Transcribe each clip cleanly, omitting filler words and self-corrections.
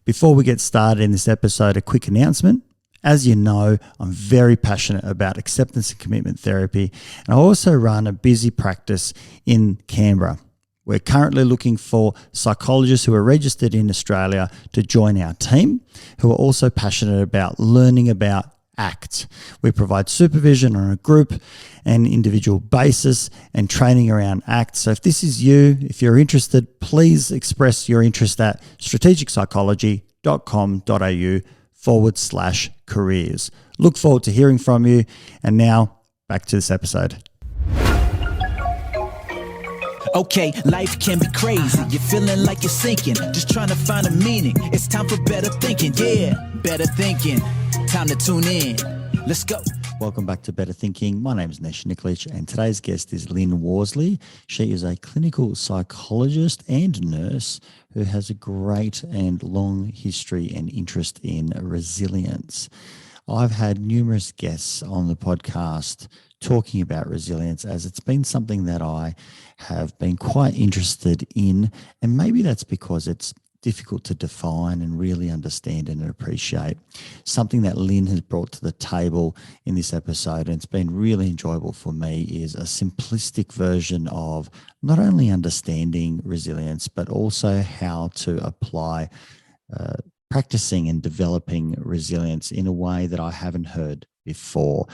Before we get started in this episode, a quick announcement. As you know, I'm very passionate about acceptance and commitment therapy, and I also run a busy practice in Canberra. We're currently looking for psychologists who are registered in Australia to join our team, who are also passionate about learning about ACT. We provide supervision on a group and individual basis and training around ACT. So if this is you, if you're interested, please express your interest at strategicpsychology.com.au/careers. Look forward to hearing from you. And now back to this episode. Okay, life can be crazy. You're feeling like you're sinking, just trying to find a meaning. It's time for better thinking. Yeah, better thinking. Time to tune in. Let's go. Welcome back to Better Thinking. My name is Nesh Nikolic, and today's guest is Lyn Worsley. She is a clinical psychologist and nurse who has a great and long history and interest in resilience. I've had numerous guests on the podcast talking about resilience, as it's been something that I have been quite interested in, and maybe that's because it's difficult to define and really understand and appreciate. Something that Lyn has brought to the table in this episode, and it's been really enjoyable for me, is a simplistic version of not only understanding resilience, but also how to apply practicing and developing resilience in a way that I haven't heard before.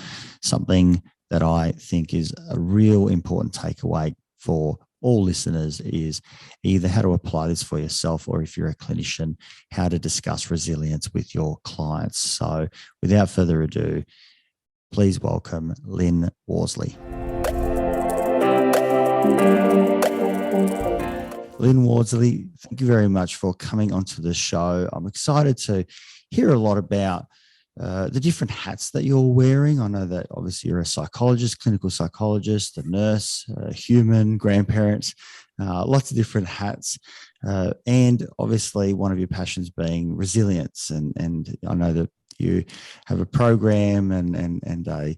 Something that I think is a real important takeaway for all listeners is either how to apply this for yourself, or if you're a clinician, how to discuss resilience with your clients. So without further ado, please welcome Lyn Worsley. Lyn Worsley, thank you very much for coming onto the show. I'm excited to hear a lot about the different hats that you're wearing. I know that obviously you're a psychologist, clinical psychologist, a nurse, a human, grandparents, lots of different hats. And obviously one of your passions being resilience. And I know that you have a program and a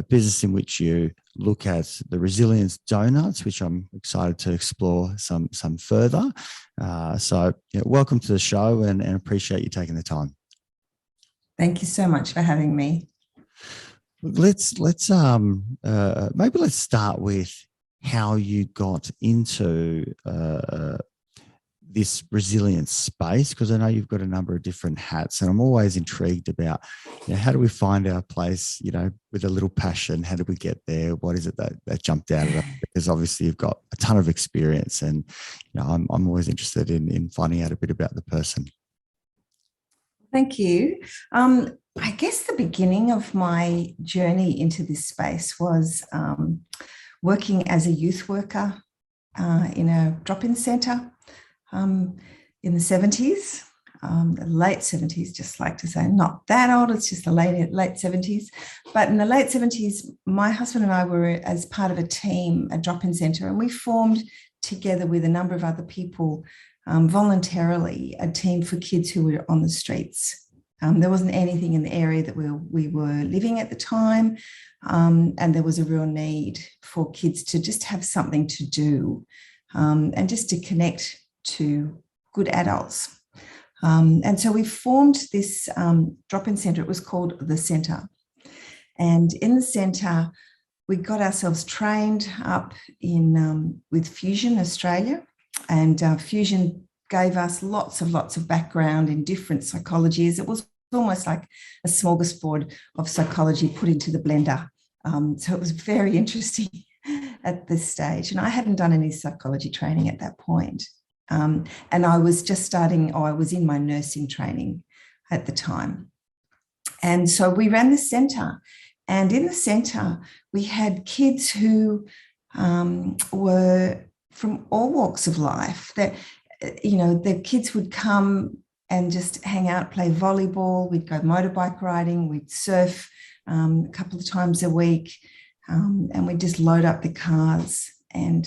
business in which you look at the Resilience Doughnut, which I'm excited to explore some further. So welcome to the show, and appreciate you taking the time. Thank you so much for having me. Let's maybe let's start with how you got into this resilience space, because I know you've got a number of different hats, and I'm always intrigued about how do we find our place, with a little passion. How do we get there? What is it that jumped out at us? Because obviously you've got a ton of experience, and I'm always interested in finding out a bit about the person. Thank you. I guess the beginning of my journey into this space was working as a youth worker in a drop-in centre in the 70s, the late 70s, just like to say, not that old, it's just the late 70s. But in the late 70s, my husband and I were as part of a team, a drop-in centre, and we formed together with a number of other people voluntarily a team for kids who were on the streets. There wasn't anything in the area that we were living at the time, and there was a real need for kids to just have something to do and just to connect to good adults. And so we formed this drop-in centre. It was called The Centre. And in the centre, we got ourselves trained up in with Fusion Australia, and Fusion gave us lots of background in different psychologies. It was almost like a smorgasbord of psychology put into the blender. So it was very interesting at this stage. And I hadn't done any psychology training at that point. And I was just I was in my nursing training at the time. And so we ran the centre. And in the centre, we had kids who were from all walks of life. That the kids would come and just hang out, play volleyball. We'd go motorbike riding. We'd surf a couple of times a week, and we'd just load up the cars and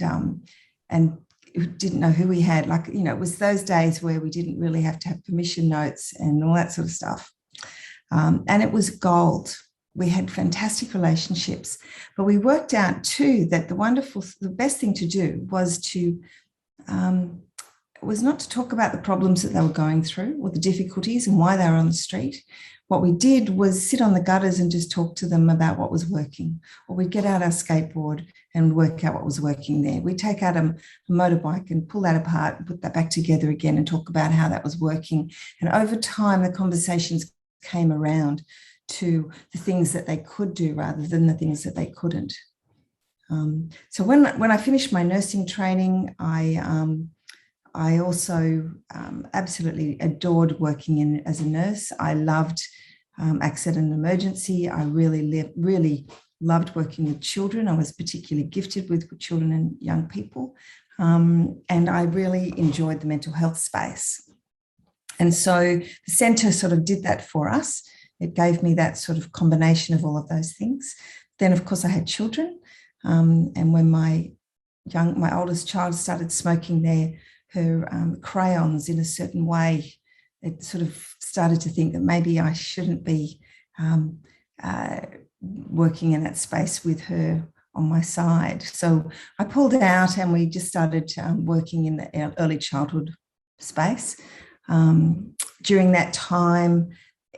didn't know who we had. It was those days where we didn't really have to have permission notes and all that sort of stuff. And it was gold. We had fantastic relationships, but we worked out too that the best thing to do was to was not to talk about the problems that they were going through or the difficulties and why they were on the street. What we did was sit on the gutters and just talk to them about what was working. Or we'd get out our skateboard and work out what was working there. We'd take out a motorbike and pull that apart and put that back together again and talk about how that was working. And over time, the conversations came around to the things that they could do rather than the things that they couldn't. So when I finished my nursing training, I also absolutely adored working as a nurse. I loved accident and emergency. I really loved working with children. I was particularly gifted with children and young people. And I really enjoyed the mental health space. And so the centre sort of did that for us. It gave me that sort of combination of all of those things. Then, of course, I had children. And when my oldest child started smoking her crayons in a certain way, it sort of started to think that maybe I shouldn't be working in that space with her on my side. So I pulled out and we just started working in the early childhood space. During that time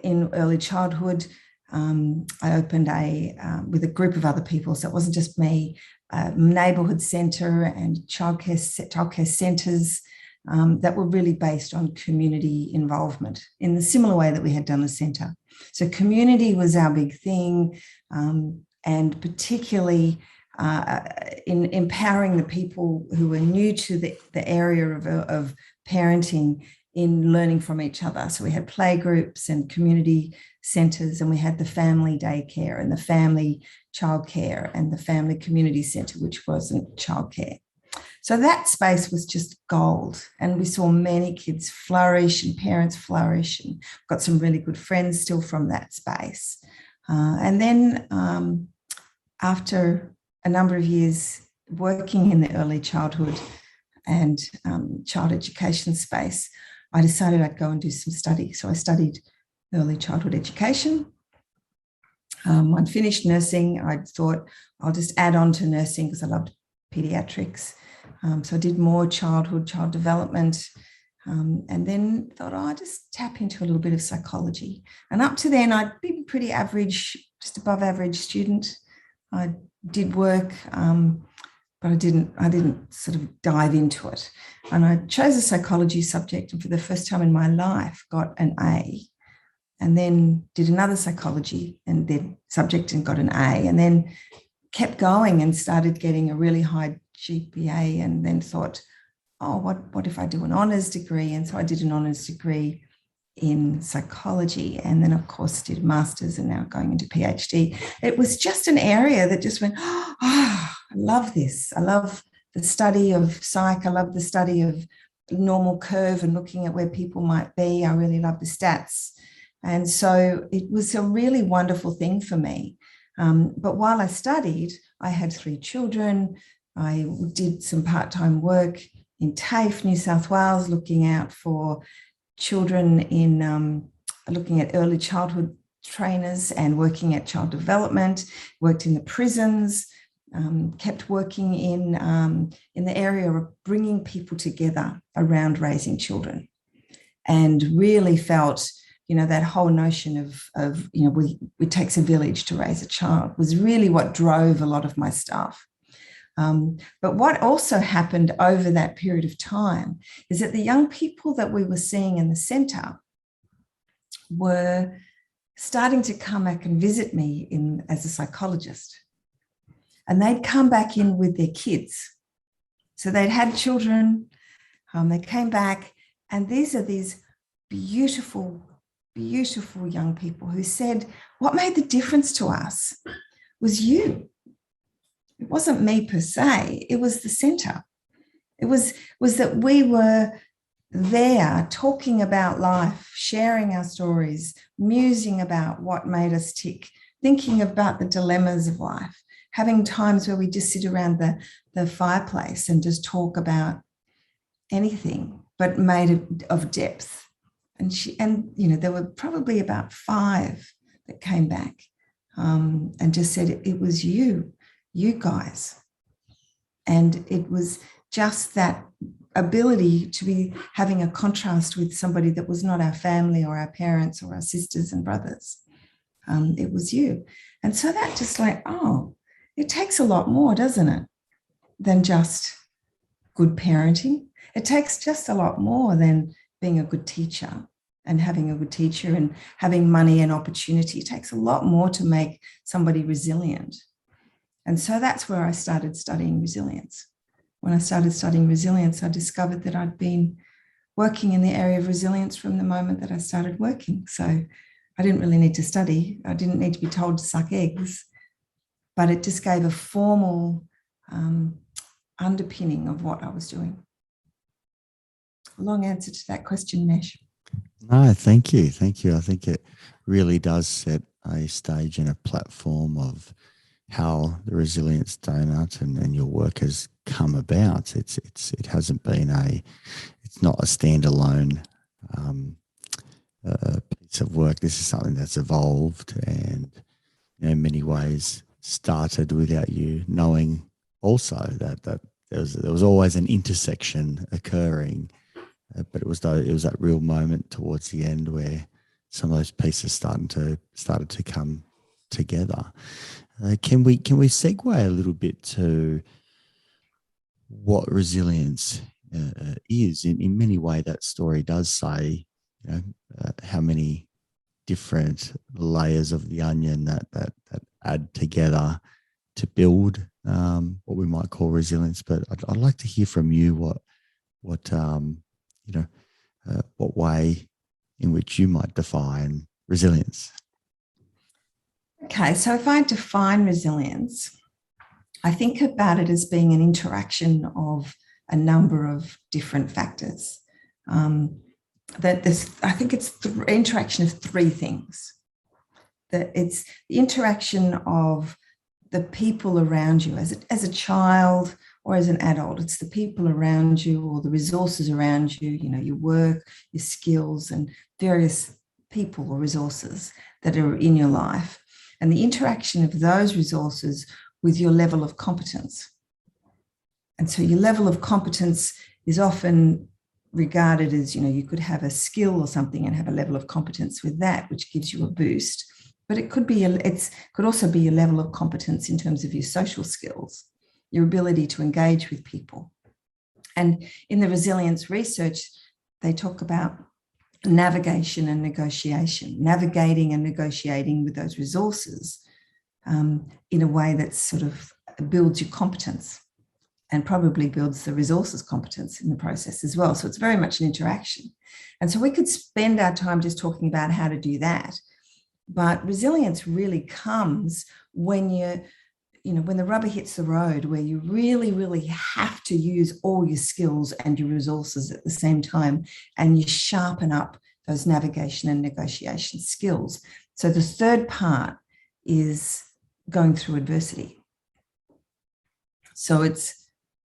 in early childhood, I opened with a group of other people, so it wasn't just me, neighbourhood centre and childcare centres that were really based on community involvement in the similar way that we had done the centre. So community was our big thing, and particularly in empowering the people who were new to the area of parenting in learning from each other. So we had play groups and community centres, and we had the family daycare and the family childcare and the family community centre, which wasn't childcare. So that space was just gold, and we saw many kids flourish and parents flourish, and got some really good friends still from that space. And then after a number of years working in the early childhood and child education space, I decided I'd go and do some study. So I studied early childhood education. I'd finished nursing. I thought I'll just add on to nursing because I loved pediatrics. So I did more child development, and then thought, I'll just tap into a little bit of psychology. And up to then, I'd been pretty average, just above average student. I did work, but I didn't sort of dive into it. And I chose a psychology subject, and for the first time in my life, got an A. And then did another psychology and then subject and got an A, and then kept going and started getting a really high GPA, and then thought, oh, what if I do an honours degree? And so I did an honours degree in psychology, and then of course did a master's, and now going into PhD. It was just an area that just went, oh, I love this. I love the study of psych. I love the study of normal curve and looking at where people might be. I really love the stats. And so it was a really wonderful thing for me. But while I studied, I had 3 children. I did some part-time work in TAFE, New South Wales, looking out for children in looking at early childhood trainers and working at child development, worked in the prisons, kept working in the area of bringing people together around raising children, and really felt, that whole notion of it takes a village to raise a child was really what drove a lot of my stuff. But what also happened over that period of time is that the young people that we were seeing in the centre were starting to come back and visit me as a psychologist. And they'd come back in with their kids. So they'd had children, they came back, and these beautiful, beautiful young people who said, what made the difference to us was you. It wasn't me per se, it was the centre. It was that we were there talking about life, sharing our stories, musing about what made us tick, thinking about the dilemmas of life, having times where we just sit around the fireplace and just talk about anything, but made of depth. And there were probably about 5 that came back and just said, it was you guys. And it was just that ability to be having a contrast with somebody that was not our family or our parents or our sisters and brothers. It was you. And so that just like, oh, it takes a lot more, doesn't it, than just good parenting. It takes just a lot more than being a good teacher and having a good teacher and having money and opportunity. It takes a lot more to make somebody resilient. And so that's where I started studying resilience. When I started studying resilience, I discovered that I'd been working in the area of resilience from the moment that I started working. So I didn't really need to study. I didn't need to be told to suck eggs, but it just gave a formal underpinning of what I was doing. Long answer to that question, Nesh. No, thank you. Thank you. I think it really does set a stage and a platform of how the Resilience Doughnut and your work has come about. It hasn't been it's not a standalone piece of work. This is something that's evolved and in many ways started without you knowing also that there was always an intersection occurring, but it was that real moment towards the end where some of those pieces started to come together. Can we segue a little bit to what resilience is? In many ways, that story does say, how many different layers of the onion that add together to build what we might call resilience. But I'd like to hear from you what way in which you might define resilience. Okay, so if I define resilience, I think about it as being an interaction of a number of different factors. I think it's the interaction of three things. That it's the interaction of the people around you as a child or as an adult. It's the people around you or the resources around you, your work, your skills, and various people or resources that are in your life. And the interaction of those resources with your level of competence. And so your level of competence is often regarded as, you could have a skill or something and have a level of competence with that, which gives you a boost. But it could also be a level of competence in terms of your social skills, your ability to engage with people. And in the resilience research, they talk about navigation and negotiation, navigating and negotiating with those resources in a way that sort of builds your competence and probably builds the resources competence in the process as well. So it's very much an interaction. And so we could spend our time just talking about how to do that. But resilience really comes when when the rubber hits the road, where you really, really have to use all your skills and your resources at the same time, and you sharpen up those navigation and negotiation skills. So the third part is going through adversity. So it's,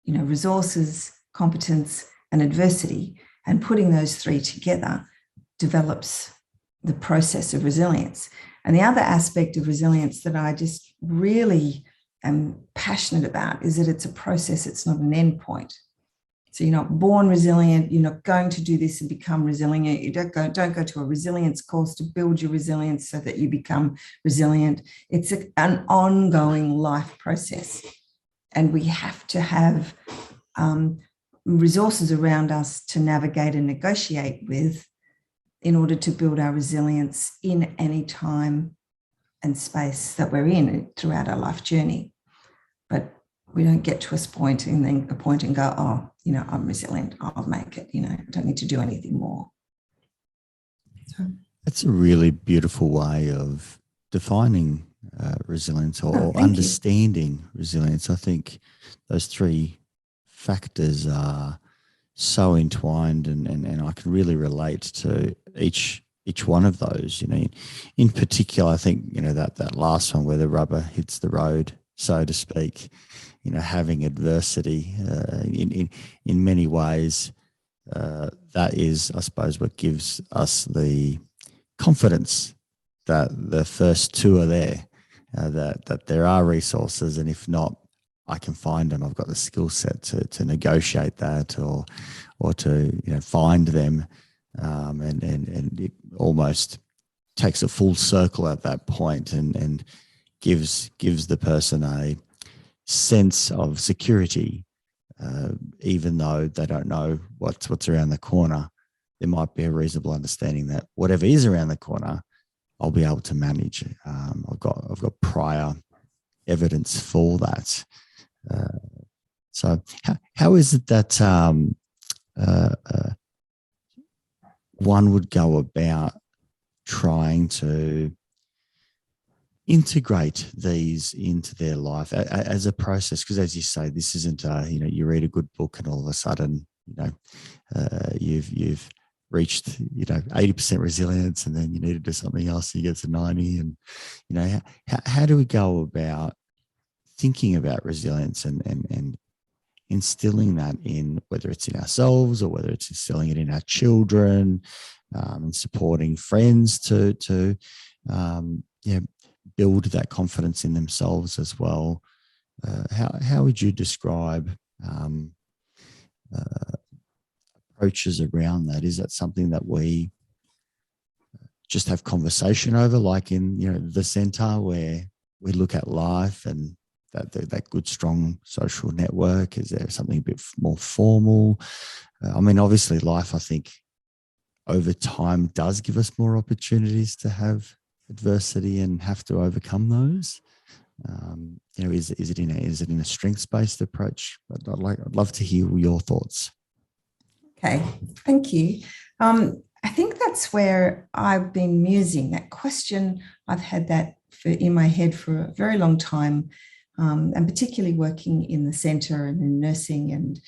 resources, competence, and adversity, and putting those three together develops the process of resilience. And the other aspect of resilience that I just really am passionate about is that it's a process, it's not an end point. So you're not born resilient, you're not going to do this and become resilient. You don't go to a resilience course to build your resilience so that you become resilient. It's an ongoing life process. And we have to have resources around us to navigate and negotiate with in order to build our resilience in any time and space that we're in throughout our life journey. But we don't get to a point and go, oh, I'm resilient, I'll make it, I don't need to do anything more. So that's a really beautiful way of defining resilience or understanding resilience. I think those three factors are so entwined and I can really relate to each one of those. In particular, I think that last one where the rubber hits the road, so to speak, having adversity in many ways, that is, I suppose, what gives us the confidence that the first two are there, that there are resources, and if not, I can find them. I've got the skill set to negotiate that, or to find them, and it almost takes a full circle at that point, and gives the person a sense of security, even though they don't know what's around the corner. There might be a reasonable understanding that whatever is around the corner, I'll be able to manage. I've got prior evidence for that. So how is it that one would go about trying to integrate these into their life as a process? Because as you say, this isn't you read a good book and all of a sudden you've reached 80% resilience, and then you need to do something else and you get to 90. And how do we go about thinking about resilience and instilling that in, whether it's in ourselves or whether it's instilling it in our children, and supporting friends to build that confidence in themselves as well? How would you describe approaches around that? Is that something that we just have conversation over, like in the centre, where we look at life and that good, strong social network? Is there something a bit more formal? I mean, obviously life, I think, over time does give us more opportunities to have adversity and have to overcome those. Is it in a strengths-based approach? I'd love to hear your thoughts. Okay, thank you. I think that's where I've been musing. That question, I've had that in my head for a very long time, and particularly working in the centre and in nursing, and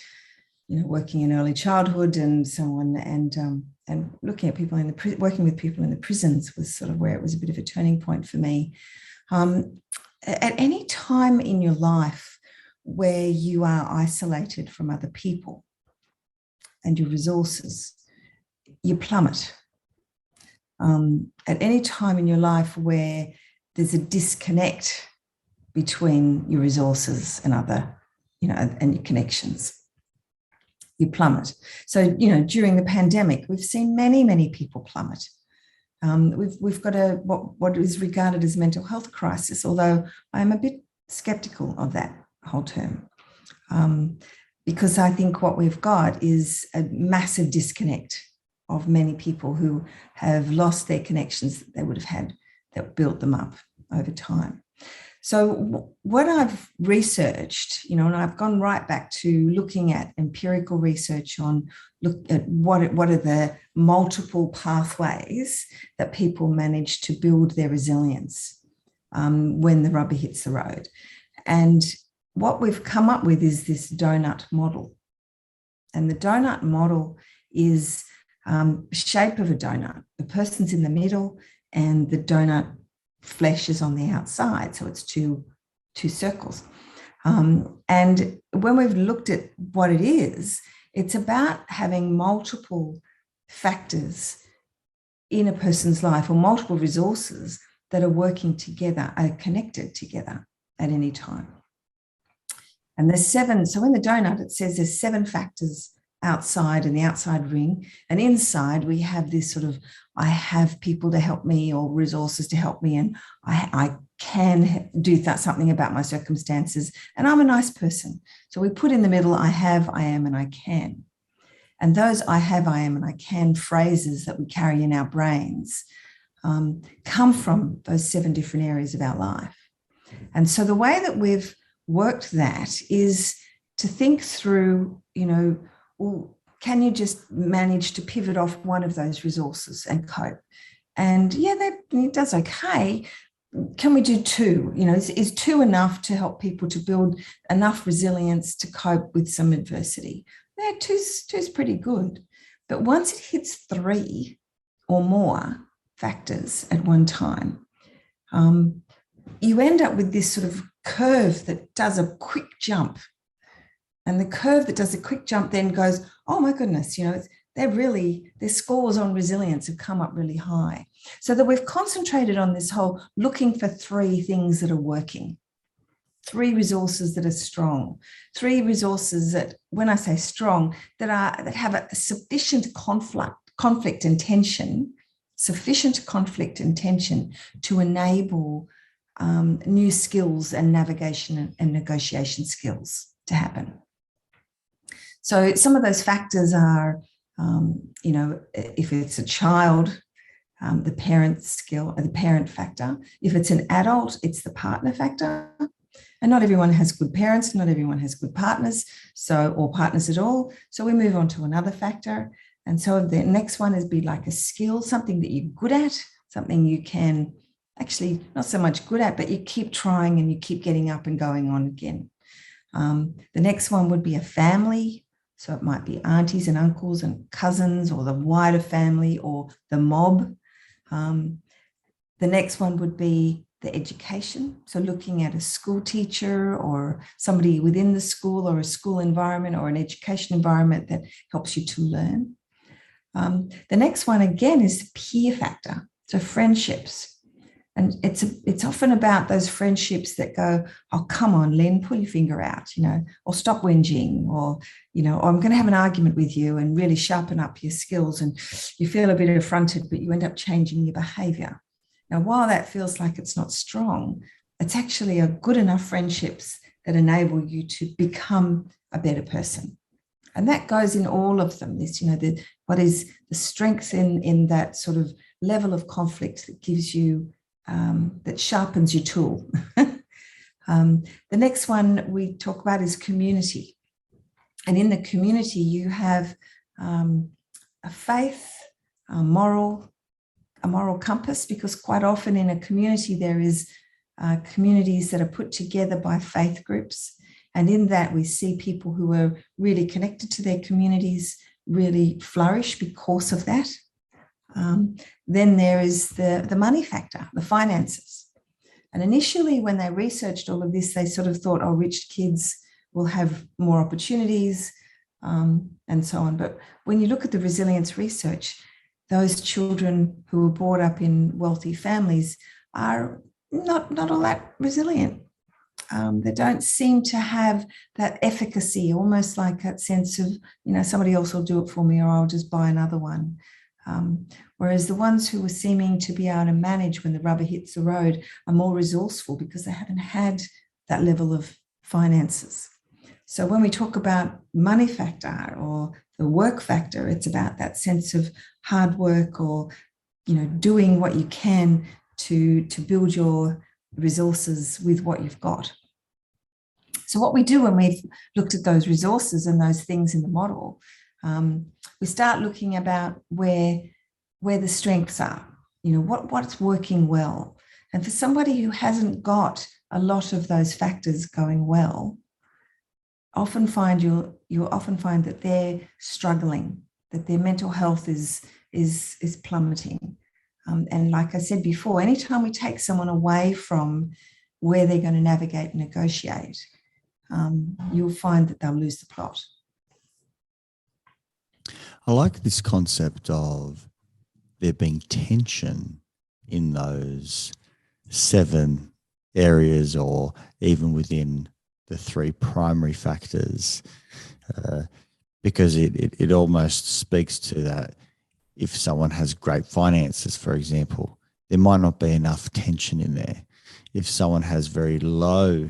working in early childhood and so on, and looking at people working with people in the prisons was sort of where it was a bit of a turning point for me. At any time in your life where you are isolated from other people and your resources, you plummet. At any time in your life where there's a disconnect between your resources and and your connections, you plummet. So, during the pandemic, we've seen many, many people plummet. We've got what is regarded as mental health crisis, although I'm a bit skeptical of that whole term, because I think what we've got is a massive disconnect of many people who have lost their connections that they would have had that built them up over time. So what I've researched, and I've gone right back to looking at empirical research on what are the multiple pathways that people manage to build their resilience when the rubber hits the road. And what we've come up with is this donut model. And the donut model is shape of a donut. The person's in the middle and the donut flesh is on the outside. So it's two circles. And when we've looked at what it is, it's about having multiple factors in a person's life, or multiple resources that are working together, are connected together at any time. And there's 7. So in the donut, it says there's 7 factors outside in the outside ring. And inside, we have this sort of, I have people to help me or resources to help me, and I can do something about my circumstances, and I'm a nice person. So we put in the middle, I have, I am, and I can. And those I have, I am, and I can phrases that we carry in our brains come from those 7 different areas of our life. And so the way that we've worked that is to think through, well, can you just manage to pivot off one of those resources and cope? And it does okay. Can we do 2? Is 2 enough to help people to build enough resilience to cope with some adversity? Yeah, 2's pretty good. But once it hits 3 or more factors at one time, you end up with this sort of curve that does a quick jump. And the curve that does a quick jump then goes, oh my goodness, their scores on resilience have come up really high. So that we've concentrated on this whole looking for 3 things that are working. three resources that are strong, three resources that, when I say strong, that have a sufficient conflict and tension, to enable new skills and navigation and negotiation skills to happen. So some of those factors are, if it's a child, the parent factor. If it's an adult, it's the partner factor. And not everyone has good parents, not everyone has good partners, or partners at all. So we move on to another factor. And so the next one is be like a skill, something that you're good at, something you can actually not so much good at, but you keep trying and you keep getting up and going on again. The next one would be a family. So it might be aunties and uncles and cousins, or the wider family, or the mob. The next one would be the education. So looking at a school teacher or somebody within the school, or a school environment or an education environment that helps you to learn. The next one, again, is the peer factor. So friendships. And it's often about those friendships that go, oh, come on, Lyn, pull your finger out, or stop whinging, or I'm going to have an argument with you and really sharpen up your skills. And you feel a bit affronted, but you end up changing your behavior. Now, while that feels like it's not strong, it's actually a good enough friendships that enable you to become a better person. And that goes in all of them. This, what is the strength in that sort of level of conflict that gives you, that sharpens your tool. The next one we talk about is community. And in the community, you have a faith, a moral compass, because quite often in a community, there is communities that are put together by faith groups. And in that, we see people who are really connected to their communities really flourish because of that. Then there is the money factor, the finances. And initially, when they researched all of this, they sort of thought, oh, rich kids will have more opportunities, and so on. But when you look at the resilience research, those children who were brought up in wealthy families are not all that resilient. They don't seem to have that efficacy, almost like that sense of, somebody else will do it for me, or I'll just buy another one. Whereas the ones who are seeming to be able to manage when the rubber hits the road are more resourceful because they haven't had that level of finances. So when we talk about money factor or the work factor, it's about that sense of hard work, or, doing what you can to build your resources with what you've got. So what we do when we've looked at those resources and those things in the model, we start looking about where the strengths are, what's working well. And for somebody who hasn't got a lot of those factors going well, you'll often find that they're struggling, that their mental health is plummeting. And like I said before, anytime we take someone away from where they're going to navigate and negotiate, you'll find that they'll lose the plot. I like this concept of there being tension in those 7 areas, or even within the 3 primary factors, because it almost speaks to that. If someone has great finances, for example, there might not be enough tension in there. If someone has very low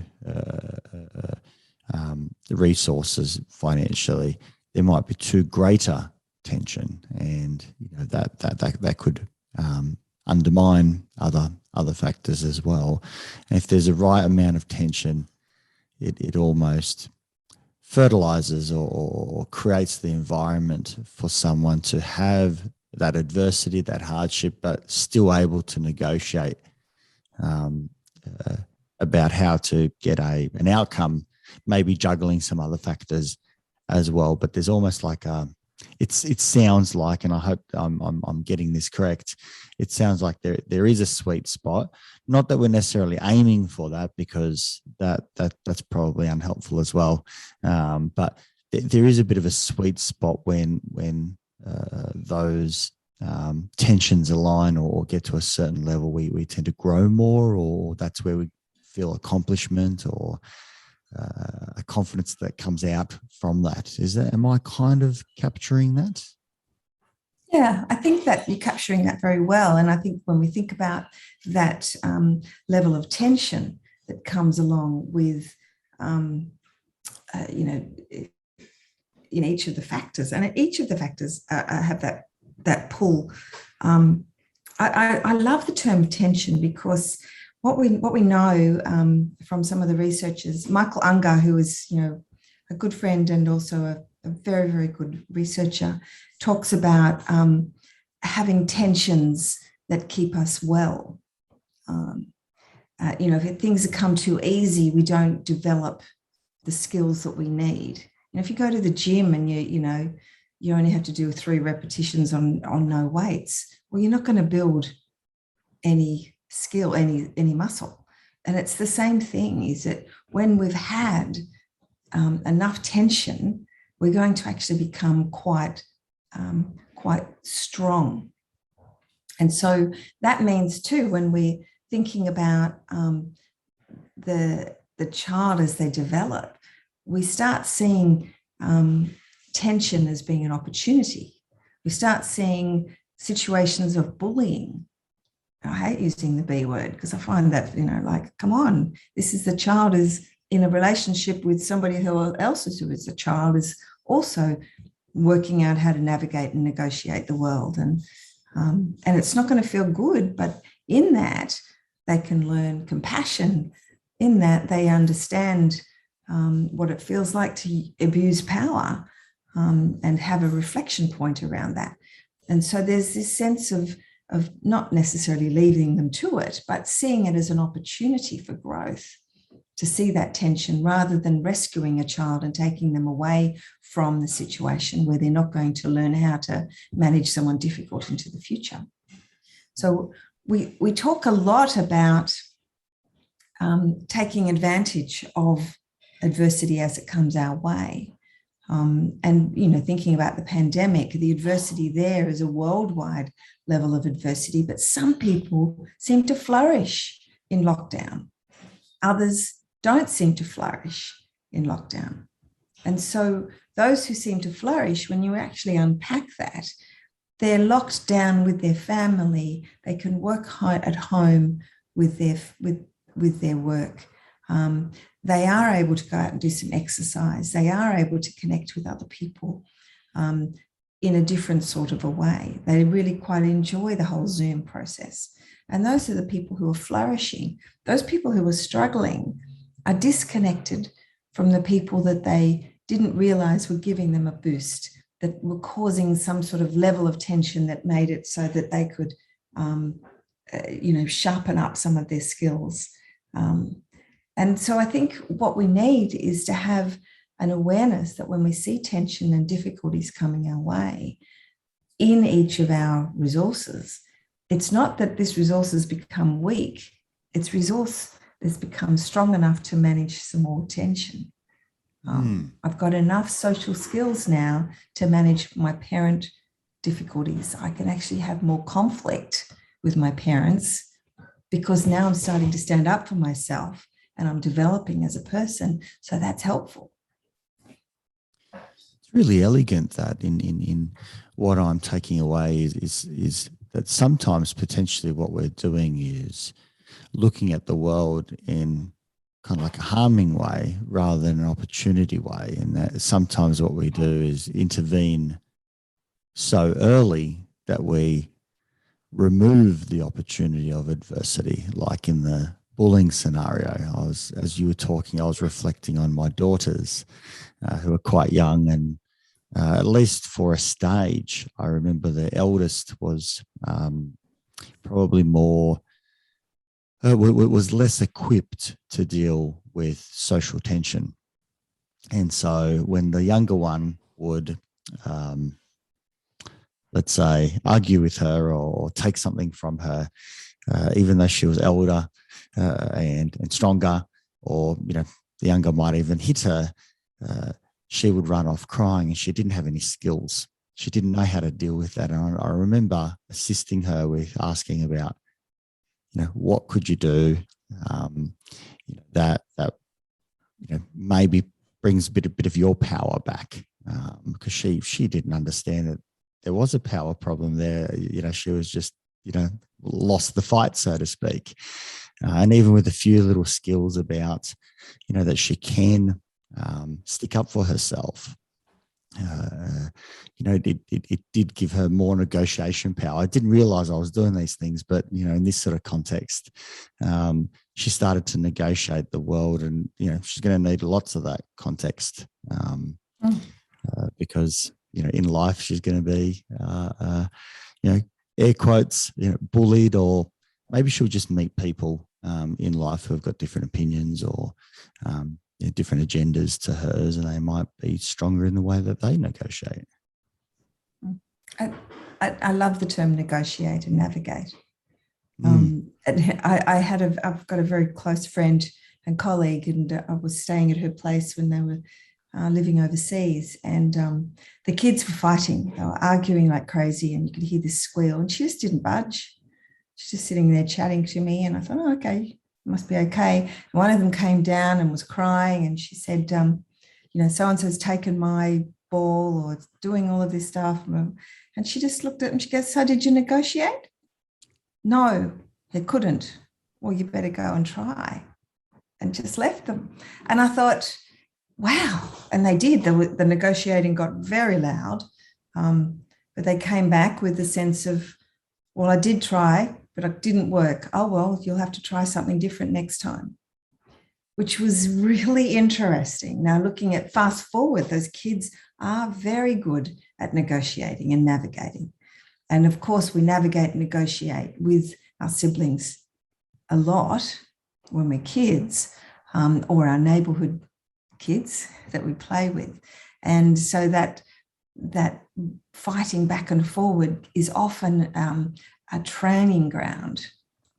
resources financially, there might be too greater tension, and that could undermine other factors as well. And if there's a right amount of tension, it almost fertilizes or creates the environment for someone to have that adversity, that hardship, but still able to negotiate about how to get an outcome, maybe juggling some other factors as well. But there's almost like it sounds like, and I hope I'm getting this correct, it sounds like there is a sweet spot. Not that we're necessarily aiming for that, because that's probably unhelpful as well. But there is a bit of a sweet spot when those tensions align or get to a certain level. We tend to grow more, or that's where we feel accomplishment or a confidence that comes out from that. Am I kind of capturing that? Yeah, I think that you're capturing that very well. And I think when we think about that level of tension that comes along with, in each of the factors, and each of the factors have that pull. I love the term tension because what we know from some of the researchers, Michael Unger, who is a good friend and also a very, very good researcher, talks about having tensions that keep us well. If things come too easy, we don't develop the skills that we need. If you go to the gym and you only have to do 3 repetitions on no weights, well, you're not going to build any skill, any muscle. And it's the same thing, is that when we've had enough tension, we're going to actually become quite strong. And so that means too, when we're thinking about the child as they develop, we start seeing tension as being an opportunity. We start seeing situations of bullying. I hate using the B word because I find that, come on, this is the child is in a relationship with somebody else who is a child, is also working out how to navigate and negotiate the world. And it's not going to feel good, but in that, they can learn compassion. In that, they understand what it feels like to abuse power and have a reflection point around that. And so there's this sense of not necessarily leaving them to it, but seeing it as an opportunity for growth, to see that tension rather than rescuing a child and taking them away from the situation where they're not going to learn how to manage someone difficult into the future. So we talk a lot about taking advantage of adversity as it comes our way. Thinking about the pandemic, the adversity there is a worldwide level of adversity, but some people seem to flourish in lockdown. Others don't seem to flourish in lockdown. And so those who seem to flourish, when you actually unpack that, they're locked down with their family. They can work at home with their work. They are able to go out and do some exercise. They are able to connect with other people in a different sort of a way. They really quite enjoy the whole Zoom process. And those are the people who are flourishing. Those people who are struggling are disconnected from the people that they didn't realize were giving them a boost, that were causing some sort of level of tension that made it so that they could, sharpen up some of their skills. And so I think what we need is to have an awareness that when we see tension and difficulties coming our way in each of our resources, it's not that this resource has become weak, it's resource that's become strong enough to manage some more tension. I've got enough social skills now to manage my parent difficulties. I can actually have more conflict with my parents because now I'm starting to stand up for myself and I'm developing as a person. So that's helpful. It's really elegant that in what I'm taking away is that sometimes potentially what we're doing is looking at the world in kind of like a harming way rather than an opportunity way. And that sometimes what we do is intervene so early that we remove the opportunity of adversity, like in the bullying scenario. As you were talking, I was reflecting on my daughters who are quite young, and at least for a stage, I remember the eldest was probably more, was less equipped to deal with social tension. And so when the younger one would, let's say, argue with her or take something from her, even though she was elder and stronger, or, the younger might even hit her, she would run off crying and she didn't have any skills. She didn't know how to deal with that. And I remember assisting her with asking about, what could you do that maybe brings a bit of your power back, because she didn't understand that there was a power problem there. She was just lost the fight, so to speak. And even with a few little skills about that she can stick up for herself, it did give her more negotiation power. I didn't realize I was doing these things, but in this sort of context, she started to negotiate the world, and she's going to need lots of that context, because in life she's going to be air quotes bullied, or maybe she'll just meet people in life who have got different opinions or different agendas to hers, and they might be stronger in the way that they negotiate. I love the term negotiate and navigate. I've got a very close friend and colleague, and I was staying at her place when they were living overseas, and the kids were fighting. They were arguing like crazy, and you could hear this squeal, and she just didn't budge. She's just sitting there chatting to me, and I thought, oh, okay, must be okay. And one of them came down and was crying, and she said, so-and-so's taken my ball or it's doing all of this stuff. And she just looked at him, she goes, so did you negotiate? No, they couldn't. Well, you better go and try. And just left them. And I thought, wow. And they did. The negotiating got very loud, but they came back with the sense of, well, I did try, but it didn't work. Oh, well, you'll have to try something different next time, which was really interesting. Now, looking at fast forward, those kids are very good at negotiating and navigating. And of course, we navigate and negotiate with our siblings a lot when we're kids, or our neighborhood kids that we play with. And so that fighting back and forward is often a training ground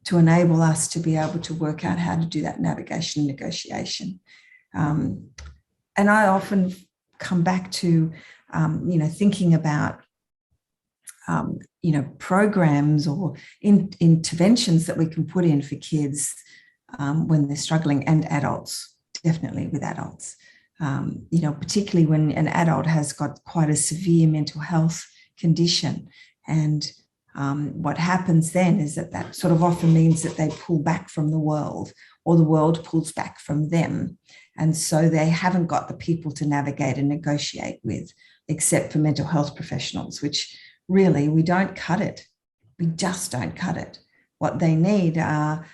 to enable us to be able to work out how to do that navigation and negotiation. And I often come back to, thinking about, programs or interventions that we can put in for kids when they're struggling, and adults, definitely with adults. Particularly when an adult has got quite a severe mental health condition. And what happens then is that sort of often means that they pull back from the world, or the world pulls back from them. And so they haven't got the people to navigate and negotiate with, except for mental health professionals, which really we don't cut it. We just don't cut it. What they need are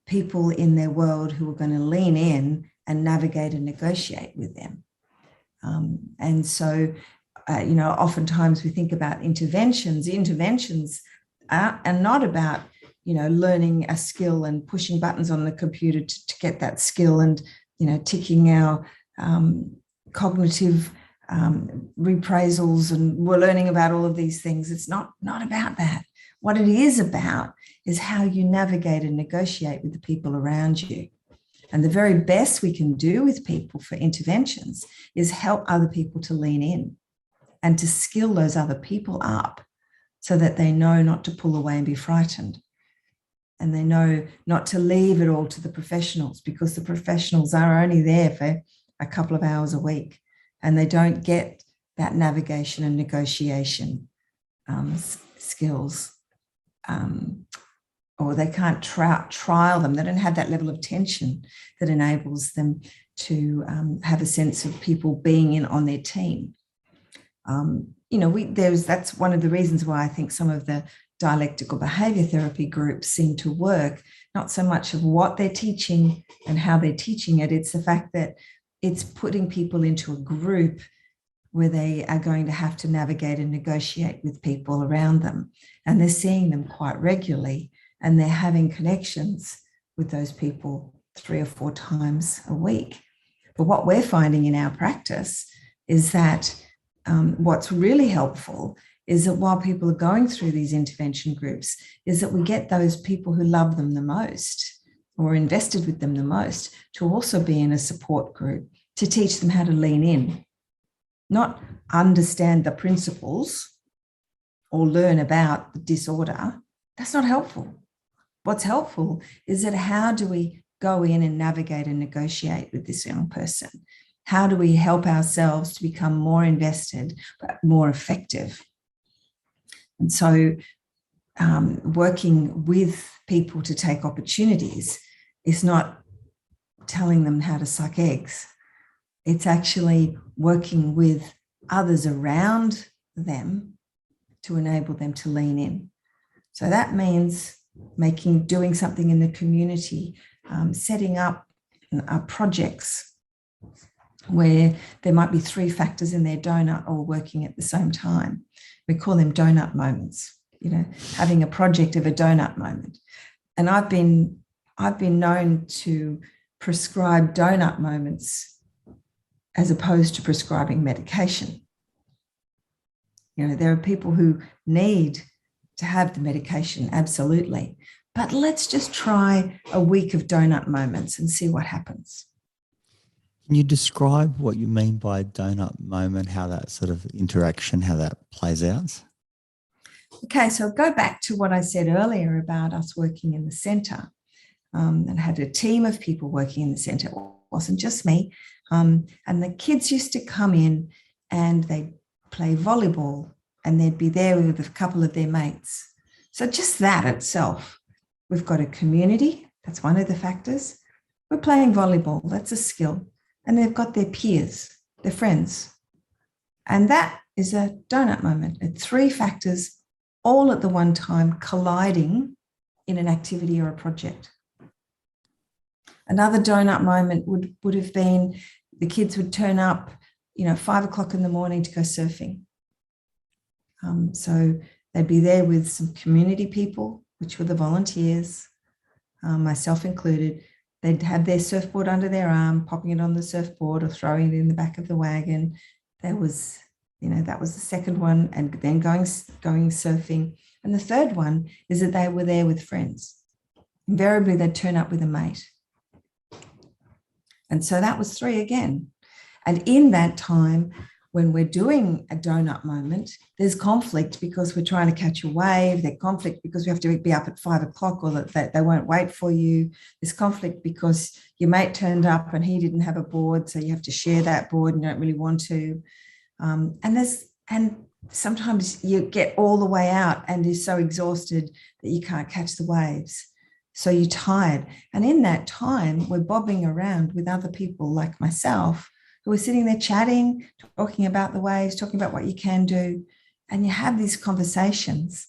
people in their world who are going to lean in and navigate and negotiate with them. And so, oftentimes we think about interventions. Interventions are not about, learning a skill and pushing buttons on the computer to get that skill and, ticking our cognitive reappraisals, and we're learning about all of these things. It's not about that. What it is about is how you navigate and negotiate with the people around you. And the very best we can do with people for interventions is help other people to lean in and to skill those other people up so that they know not to pull away and be frightened. And they know not to leave it all to the professionals, because the professionals are only there for a couple of hours a week, and they don't get that navigation and negotiation skills, or they can't trial them. They don't have that level of tension that enables them to have a sense of people being in on their team. That's one of the reasons why I think some of the dialectical behaviour therapy groups seem to work, not so much of what they're teaching and how they're teaching it. It's the fact that it's putting people into a group where they are going to have to navigate and negotiate with people around them. And they're seeing them quite regularly, and they're having connections with those people 3 or 4 times a week. But what we're finding in our practice is that what's really helpful is that while people are going through these intervention groups, is that we get those people who love them the most or invested with them the most to also be in a support group to teach them how to lean in, not understand the principles or learn about the disorder. That's not helpful. What's helpful is that how do we go in and navigate and negotiate with this young person? How do we help ourselves to become more invested, but more effective? And so working with people to take opportunities is not telling them how to suck eggs. It's actually working with others around them to enable them to lean in. So that means doing something in the community, setting up projects where there might be 3 factors in their donut all working at the same time. We call them donut moments, having a project of a donut moment. And I've been known to prescribe donut moments as opposed to prescribing medication. There are people who need to have the medication, absolutely. But let's just try a week of donut moments and see what happens. Can you describe what you mean by donut moment, how that sort of interaction, how that plays out? Okay, so go back to what I said earlier about us working in the centre. And had a team of people working in the centre. It wasn't just me. And the kids used to come in and they'd play volleyball and they'd be there with a couple of their mates. So just that itself, we've got a community. That's one of the factors. We're playing volleyball. That's a skill. And they've got their peers, their friends. And that is a donut moment. It's 3 factors all at the one time colliding in an activity or a project. Another donut moment would have been the kids would turn up, 5 o'clock in the morning to go surfing. So they'd be there with some community people, which were the volunteers, myself included. They'd have their surfboard under their arm, popping it on the surfboard or throwing it in the back of the wagon. That was the second one, and then going surfing. And the third one is that they were there with friends. Invariably, they'd turn up with a mate. And so that was 3 again. And in that time, when we're doing a donut moment, there's conflict because we're trying to catch a wave. There's conflict because we have to be up at 5 o'clock or that they won't wait for you. There's conflict because your mate turned up and he didn't have a board, so you have to share that board and you don't really want to. And sometimes you get all the way out and you're so exhausted that you can't catch the waves. So you're tired. And in that time, we're bobbing around with other people like myself who are sitting there chatting, talking about the waves, talking about what you can do. And you have these conversations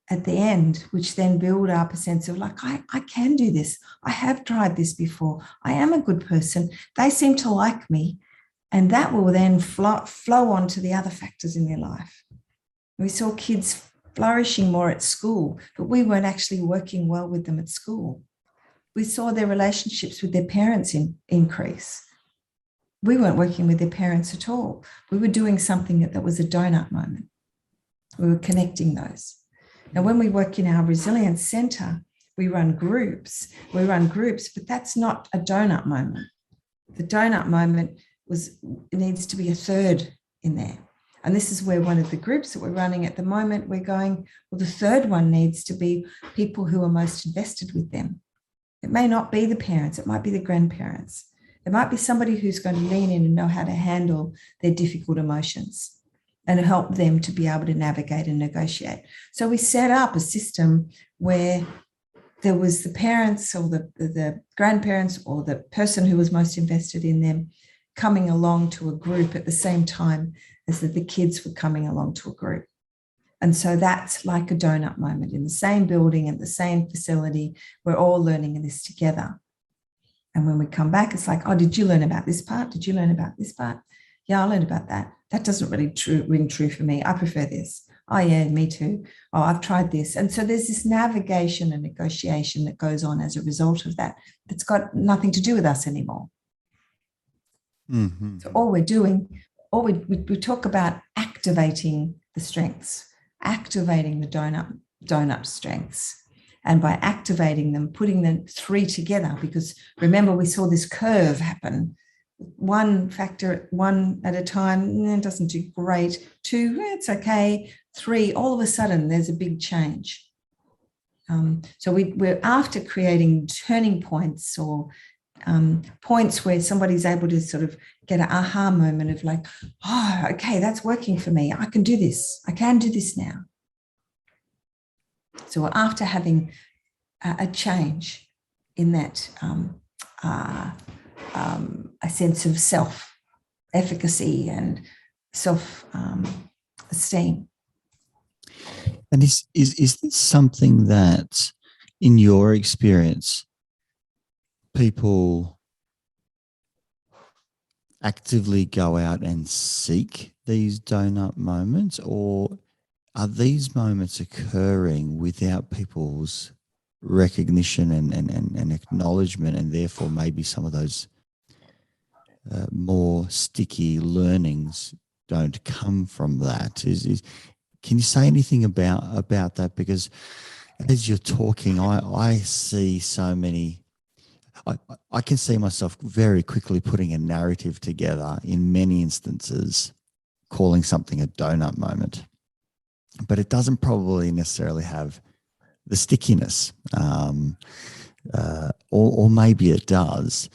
at the end, which then build up a sense of I can do this. I have tried this before. I am a good person. They seem to like me. And that will then flow on to the other factors in their life. We saw kids flourishing more at school, but we weren't actually working well with them at school. We saw their relationships with their parents increase. We weren't working with their parents at all. We were doing something that was a donut moment. We were connecting those. Now, when we work in our Resilience Centre, we run groups, but that's not a donut moment. The donut moment needs to be a third in there. And this is where one of the groups that we're running at the moment, we're going, well, the third one needs to be people who are most invested with them. It may not be the parents, it might be the grandparents. It might be somebody who's going to lean in and know how to handle their difficult emotions and help them to be able to navigate and negotiate. So we set up a system where there was the parents or the grandparents or the person who was most invested in them coming along to a group at the same time as that the kids were coming along to a group. And so that's like a donut moment in the same building and the same facility. We're all learning this together. And when we come back, it's like, oh, did you learn about this part? Did you learn about this part? Yeah, I learned about that. That doesn't really ring true for me. I prefer this. Oh, yeah, me too. Oh, I've tried this. And so there's this navigation and negotiation that goes on as a result of that. That's got nothing to do with us anymore. Mm-hmm. So all we're doing, we talk about activating the strengths, activating the donut strengths. And by activating them, putting the 3 together, because remember, we saw this curve happen. 1 factor, 1 at a time, it doesn't do great. 2, it's okay. 3, all of a sudden, there's a big change. So we're after creating turning points or points where somebody's able to sort of get an aha moment of like, oh, okay, that's working for me. I can do this. I can do this now. So we're after having a change in that a sense of self-efficacy and self-esteem. And is this something that, in your experience, people actively go out and seek these donut moments, or are these moments occurring without people's recognition and acknowledgement, and therefore maybe some of those more sticky learnings don't come from that? Can you say anything about that? Because as you're talking, I see so many. I can see myself very quickly putting a narrative together in many instances, calling something a donut moment, but it doesn't probably necessarily have the stickiness, or maybe it does.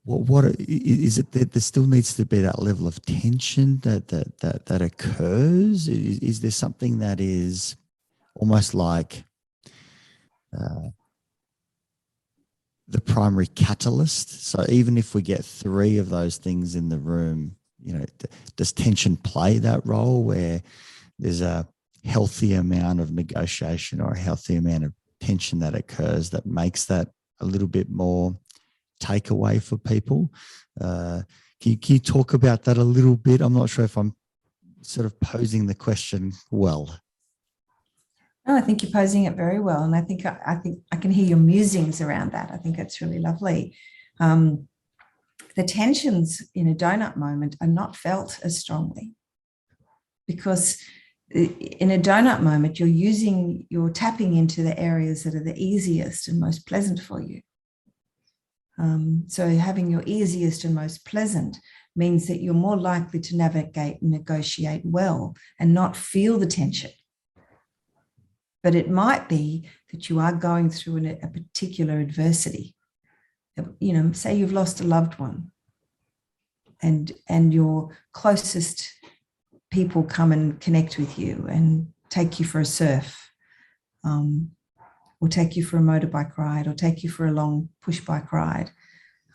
What is it that there still needs to be that level of tension that occurs? Is there something that is almost like the primary catalyst? So even if we get 3 of those things in the room, does tension play that role where there's a healthy amount of negotiation or a healthy amount of tension that occurs that makes that a little bit more takeaway for people? Can you talk about that a little bit? I'm not sure if I'm sort of posing the question well. No, I think you're posing it very well, and I think I can hear your musings around that. I think it's really lovely. The tensions in a donut moment are not felt as strongly, because in a donut moment you're tapping into the areas that are the easiest and most pleasant for you. So having your easiest and most pleasant means that you're more likely to navigate and negotiate well and not feel the tension. But it might be that you are going through a particular adversity. Say you've lost a loved one, and your closest people come and connect with you and take you for a surf, or take you for a motorbike ride, or take you for a long push bike ride,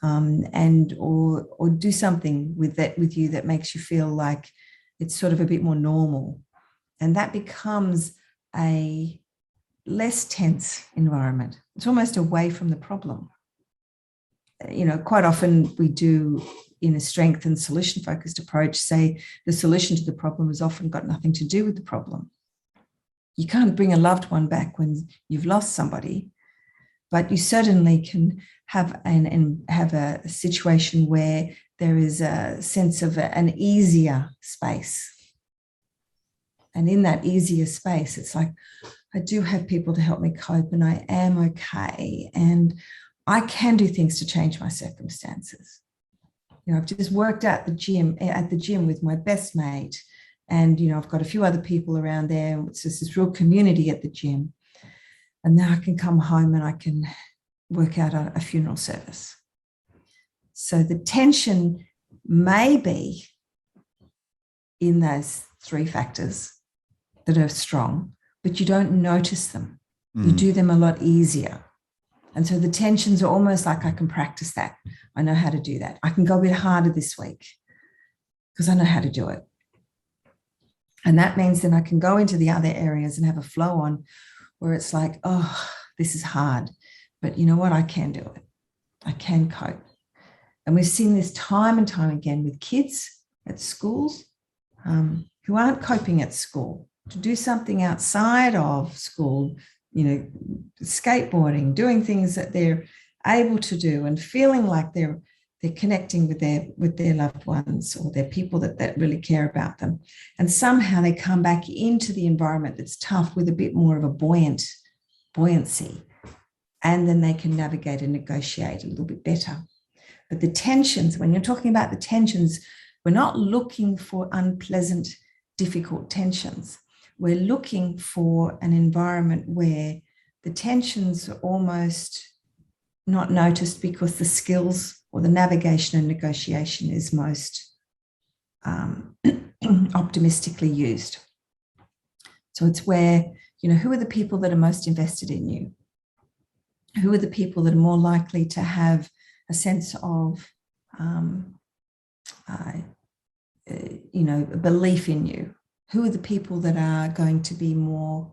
or do something with you that makes you feel like it's sort of a bit more normal, and that becomes a less tense environment. It's almost away from the problem. Quite often we do, in a strength and solution focused approach, say the solution to the problem has often got nothing to do with the problem. You can't bring a loved one back when you've lost somebody, but you certainly can have a situation where there is a sense of an easier space. And in that easier space, it's like, I do have people to help me cope, and I am okay, and I can do things to change my circumstances. I've just worked at the gym with my best mate, and I've got a few other people around there. It's just this real community at the gym, and now I can come home and I can work out a funeral service. So the tension may be in those 3 factors that are strong, but you don't notice them. You do them a lot easier. And so the tensions are almost like, I can practice that. I know how to do that. I can go a bit harder this week because I know how to do it. And that means then I can go into the other areas and have a flow on where it's like, oh, this is hard. But you know what? I can do it. I can cope. And we've seen this time and time again with kids at schools who aren't coping at school. To do something outside of school, skateboarding, doing things that they're able to do, and feeling like they're connecting with their loved ones or their people that really care about them. And somehow they come back into the environment that's tough with a bit more of a buoyancy. And then they can navigate and negotiate a little bit better. But the tensions, when you're talking about the tensions, we're not looking for unpleasant, difficult tensions. we're looking for an environment where the tensions are almost not noticed because the skills or the navigation and negotiation is most optimistically used. So it's where, who are the people that are most invested in you? Who are the people that are more likely to have a sense of, belief in you? Who are the people that are going to be more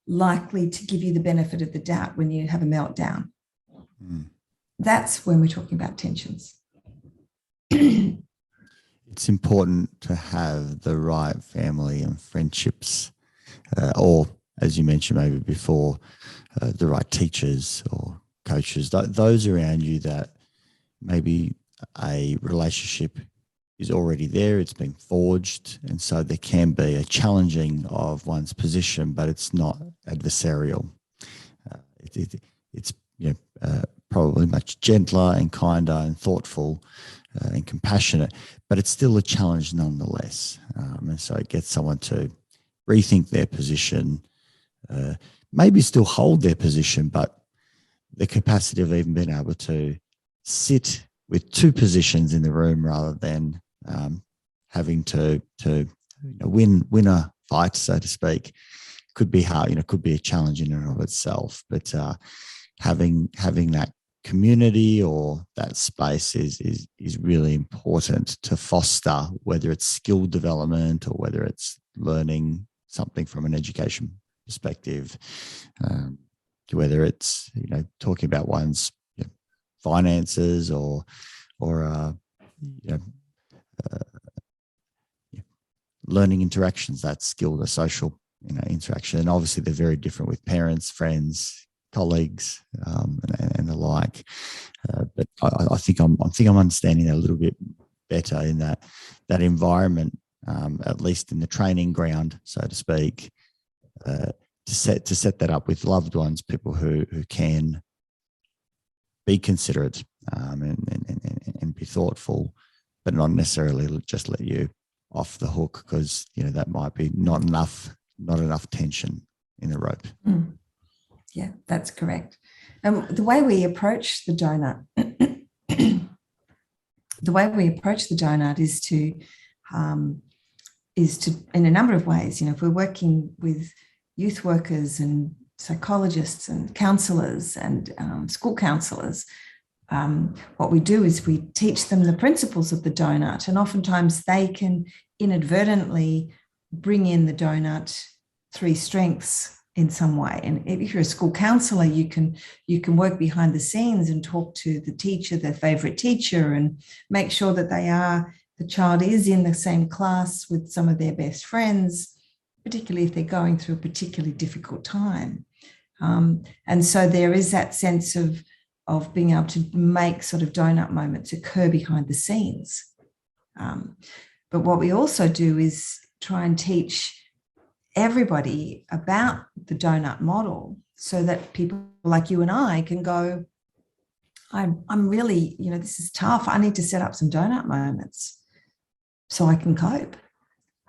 likely to give you the benefit of the doubt when you have a meltdown? That's when we're talking about tensions. It's important to have the right family and friendships, or as you mentioned maybe before, the right teachers or coaches, those around you that maybe a relationship is already there, it's been forged, and so there can be a challenging of one's position, but it's not adversarial. It's probably much gentler and kinder and thoughtful and compassionate, but it's still a challenge nonetheless. And so it gets someone to rethink their position, maybe still hold their position, but the capacity of even being able to sit with two positions in the room rather than having to win a fight, so to speak, could be hard. Could be a challenge in and of itself. But having that community or that space is really important to foster, whether it's skill development or whether it's learning something from an education perspective, whether it's talking about one's finances or learning interactions, that skill, the social interaction. And obviously they're very different with parents, friends, colleagues, and the like. But I think I'm understanding that a little bit better in that environment, at least in the training ground, so to speak, to set that up with loved ones, people who can be considerate and be thoughtful, but not necessarily just let you off the hook, because that might be not enough tension in the rope. Yeah, that's correct. The way we approach the donut, is to in a number of ways. If we're working with youth workers and psychologists and counsellors and school counsellors, what we do is we teach them the principles of the donut, and oftentimes they can inadvertently bring in the donut 3 strengths in some way. And if you're a school counsellor, you can work behind the scenes and talk to the teacher, their favourite teacher, and make sure that the child is in the same class with some of their best friends, particularly if they're going through a particularly difficult time. And so there is that sense of being able to make sort of donut moments occur behind the scenes. But what we also do is try and teach everybody about the donut model so that people like you and I can go, I'm really, this is tough. I need to set up some donut moments so I can cope.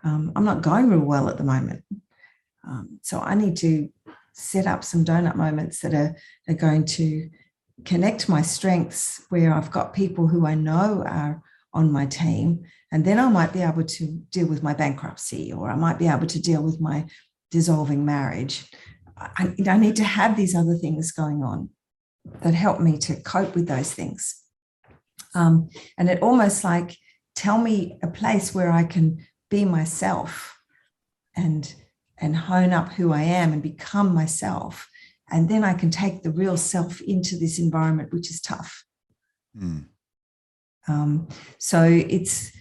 I'm not going real well at the moment. So I need to set up some donut moments that are going to connect my strengths, where I've got people who I know are on my team, and then I might be able to deal with my bankruptcy, or I might be able to deal with my dissolving marriage. I need to have these other things going on that help me to cope with those things. And it almost like tell me a place where I can be myself and hone up who I am and become myself. And then I can take the real self into this environment, which is tough. So it's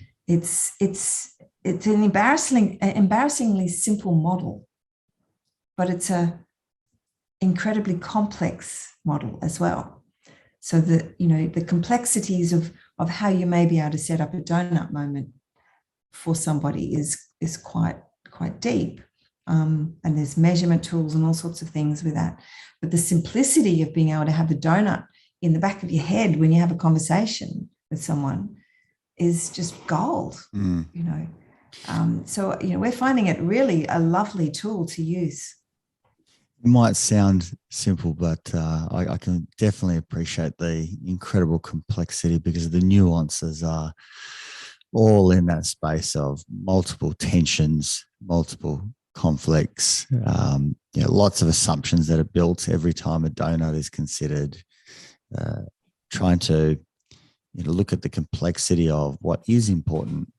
an embarrassingly simple model, but it's a incredibly complex model as well. So the complexities of how you may be able to set up a donut moment for somebody is quite deep. And there's measurement tools and all sorts of things with that. But the simplicity of being able to have the donut in the back of your head when you have a conversation with someone is just gold, So, we're finding it really a lovely tool to use. It might sound simple, but I can definitely appreciate the incredible complexity because the nuances are all in that space of multiple tensions, multiple conflicts, lots of assumptions that are built every time a donut is considered, trying to look at the complexity of what is important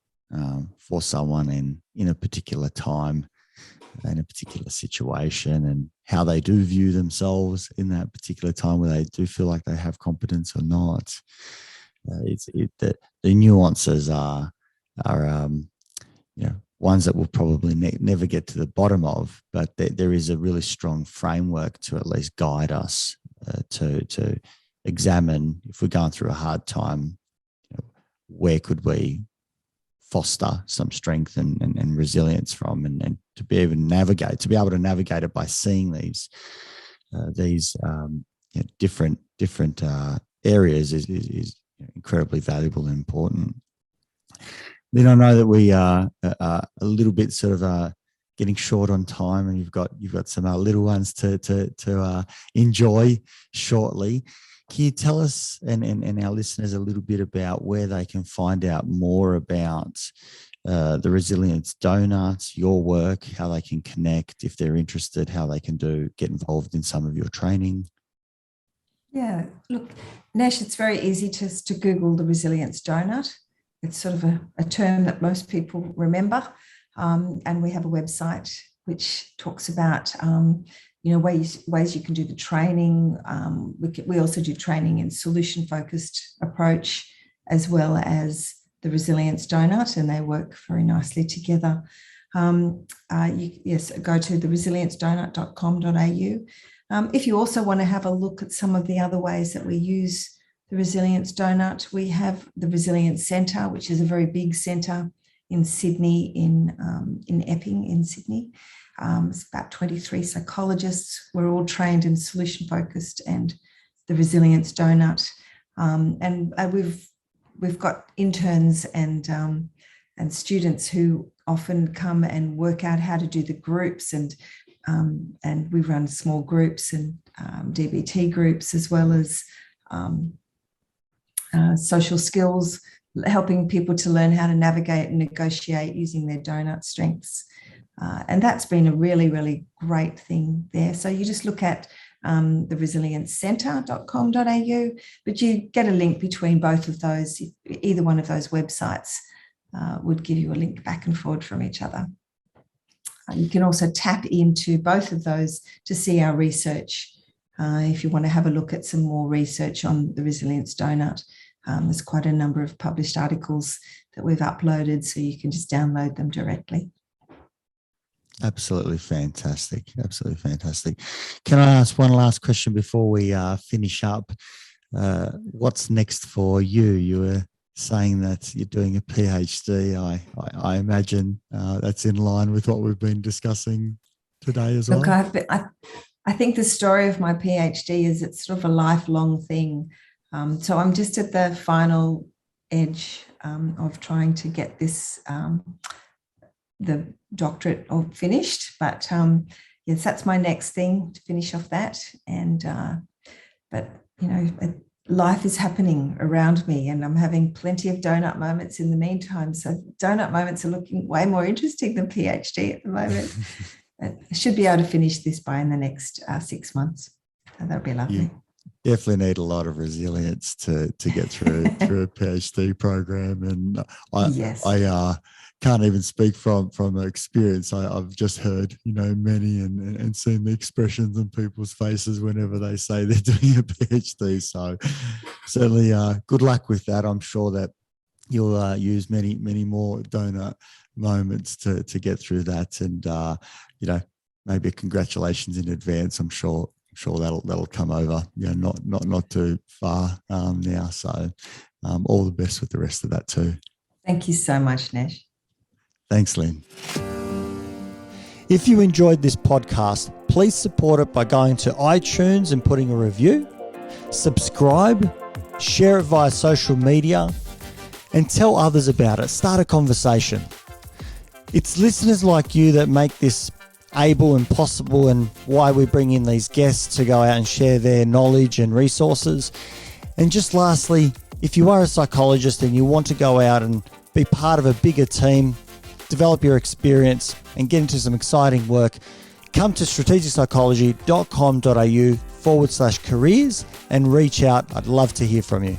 for someone in a particular time, in a particular situation, and how they do view themselves in that particular time, where they do feel like they have competence or not. The nuances are ones that we'll probably never get to the bottom of, but there is a really strong framework to at least guide us to examine, if we're going through a hard time, where could we foster some strength and resilience from, and to be able to navigate it by seeing these different areas is incredibly valuable and important. Then I know that we are a little bit sort of getting short on time, and you've got some little ones to enjoy shortly. Can you tell us and our listeners a little bit about where they can find out more about the Resilience Doughnut, your work, how they can connect if they're interested, how they can get involved in some of your training? Yeah, look, Nesh, it's very easy to Google the Resilience Doughnut. It's sort of a term that most people remember. And we have a website which talks about ways you can do the training. We also do training in solution-focused approach, as well as the Resilience Doughnut, and they work very nicely together. Go to theresiliencedoughnuts.com.au. If you also want to have a look at some of the other ways that we use the Resilience Doughnut, we have the Resilience Centre, which is a very big centre in Sydney, in Epping in Sydney. It's about 23 psychologists. We're all trained in solution-focused and the Resilience Doughnut. And we've got interns and students who often come and work out how to do the groups, and we run small groups and DBT groups, as well as social skills, helping people to learn how to navigate and negotiate using their donut strengths. And that's been a really, really great thing there. So you just look at the resiliencecenter.com.au, but you get a link between both of those. Either one of those websites would give you a link back and forward from each other. You can also tap into both of those to see our research. If you want to have a look at some more research on the Resilience Doughnut, there's quite a number of published articles that we've uploaded, so you can just download them directly. Absolutely fantastic. Absolutely fantastic. Can I ask one last question before we finish up? What's next for you? You were saying that you're doing a PhD. I imagine that's in line with what we've been discussing today as well. Look, I think the story of my PhD is it's sort of a lifelong thing. So I'm just at the final edge of trying to get this the doctorate finished, but yes, that's my next thing, to finish off that. And but life is happening around me, and I'm having plenty of donut moments in the meantime. So donut moments are looking way more interesting than PhD at the moment. But I should be able to finish this in the next 6 months. So that'll be lovely. You definitely need a lot of resilience to get through a PhD program, and I can't even speak from experience. I've just heard many and seen the expressions on people's faces whenever they say they're doing a PhD. So certainly good luck with that. I'm sure that you'll use many more donut moments to get through that, and maybe congratulations in advance. I'm sure that'll come over not too far now. So all the best with the rest of that too. Thank you so much, Nesh. Thanks, Lyn. If you enjoyed this podcast, please support it by going to iTunes and putting a review, subscribe, share it via social media, and tell others about it. Start a conversation. It's listeners like you that make this able and possible, and why we bring in these guests to go out and share their knowledge and resources. And just lastly, if you are a psychologist and you want to go out and be part of a bigger team, develop your experience and get into some exciting work, come to strategicpsychology.com.au/careers and reach out. I'd love to hear from you.